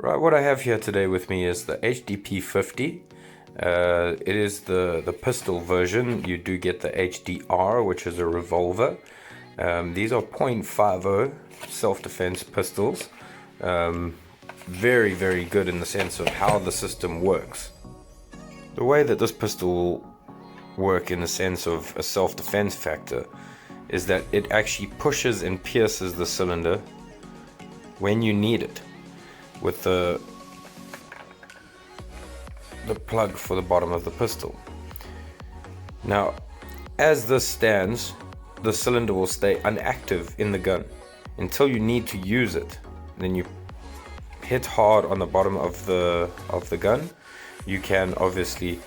Right, what I have here today with me is the HDP.50. It is the pistol version. You do get the HDR, which is a revolver. These are .50 self-defense pistols. Very, very good in the sense of how the system works. The way that this pistol will work in the sense of a self-defense factor is that it actually pushes and pierces the cylinder when you need it, with the plug for the bottom of the pistol. Now, as this stands, the cylinder will stay inactive in the gun until you need to use it. Then you hit hard on the bottom of the gun. You can obviously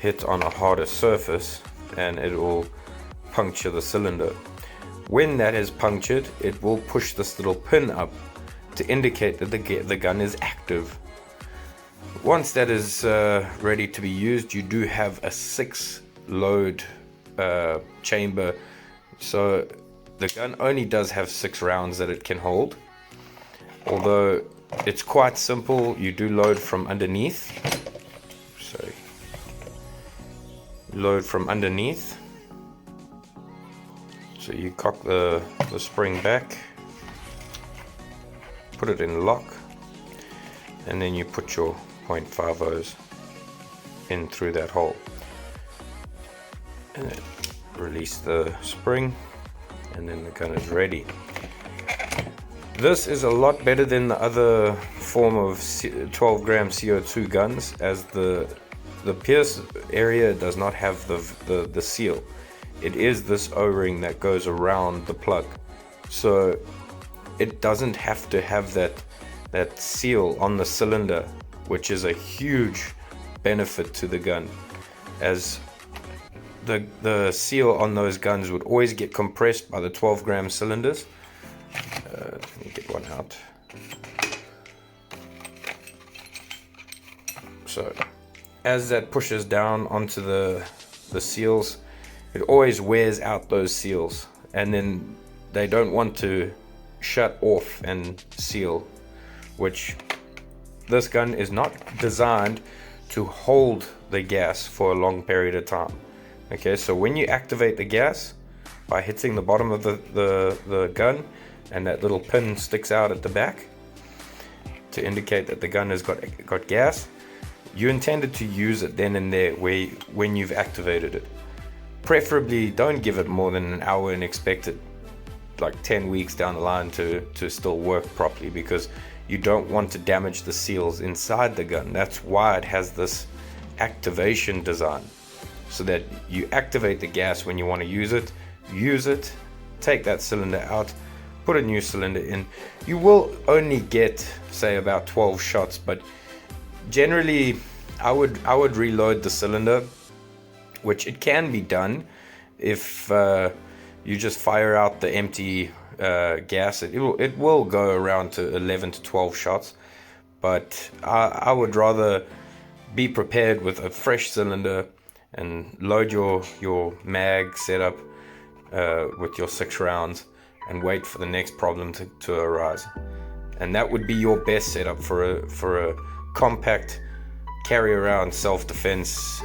hit on a harder surface and it will puncture the cylinder. When that is punctured, it will push this little pin up to indicate that the gun is active. Once that is ready to be used, you do have a 6 load chamber, so the gun only does have 6 rounds that it can hold. Although it's quite simple, you do load from underneath. So load from underneath. So you cock the spring back, put it in lock, and then you put your .50s in through that hole, and then release the spring, and then the gun is ready. This is a lot better than the other form of 12 gram CO2 guns, as the pierce area does not have the seal. It is this O-ring that goes around the plug, so it doesn't have to have that seal on the cylinder, which is a huge benefit to the gun, as the seal on those guns would always get compressed by the 12 gram cylinders. Let me get one out. So as that pushes down onto the seals, it always wears out those seals, and then they don't want to shut off and seal, which this gun is not designed to hold the gas for a long period of time. Okay, so when you activate the gas by hitting the bottom of the gun, and that little pin sticks out at the back to indicate that the gun has got gas, you intended to use it then and there when you've activated it. Preferably don't give it more than an hour and expect it like 10 weeks down the line to still work properly, because you don't want to damage the seals inside the gun. That's why it has this activation design, so that you activate the gas when you want to use it, take that cylinder out, put a new cylinder in. You will only get, say, about 12 shots, but generally I would reload the cylinder, which it can be done if you just fire out the empty gas. It will go around to 11 to 12 shots, but I would rather be prepared with a fresh cylinder and load your mag setup with your 6 rounds and wait for the next problem to arise. And that would be your best setup for a compact carry around self-defense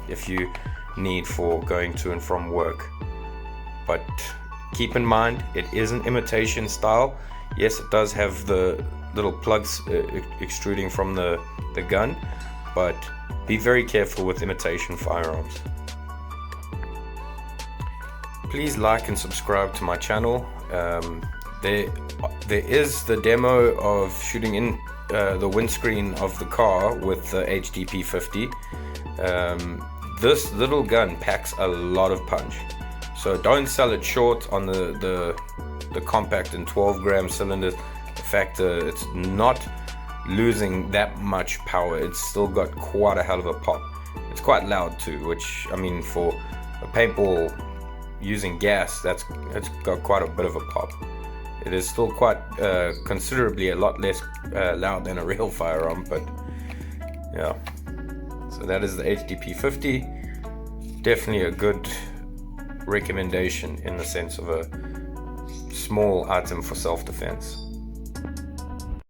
if you need for going to and from work. But keep in mind, it is an imitation style. Yes, it does have the little plugs extruding from the gun, but be very careful with imitation firearms. Please like and subscribe to my channel. There is the demo of shooting in the windscreen of the car with the HDP.50. This little gun packs a lot of punch, so don't sell it short on the compact and 12 gram cylinders. The fact that it's not losing that much power, it's still got quite a hell of a pop. It's quite loud too, which, I mean, for a paintball using gas, it's got quite a bit of a pop. It is still quite considerably a lot less loud than a real firearm, but yeah. So that is the HDP.50. Definitely a good recommendation in the sense of a small item for self-defense.